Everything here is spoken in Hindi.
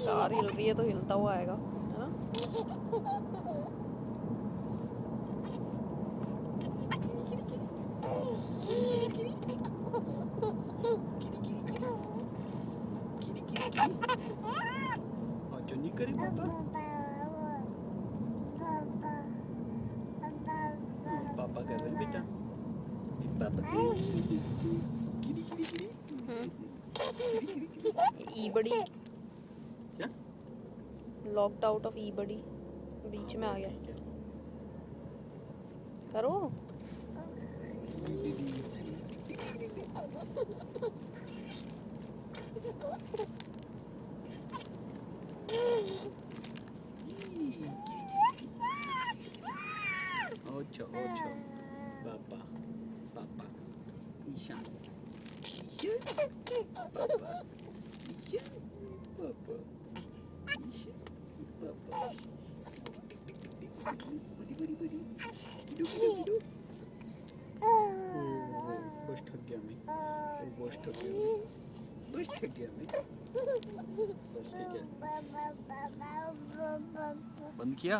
कार हिल रही है तो हिलता हुआ आएगा, है ना। नहीं करे पापा, पापा कर रहे हैं बेटा, पापा गिरी गिरी गिरी। ई बड़ी क्या लॉक्ड आउट ऑफ ई बड़ी बीच में आ गया। करो ओछो ओछो पापा पापा ईशान ईशान पापा ईशान पापा ईशान पापा बड़ी बड़ी बड़ी बस थक गया मैं, बस थक गया मैं, बस थक गया मैं, बस ठीक है। बंद किया।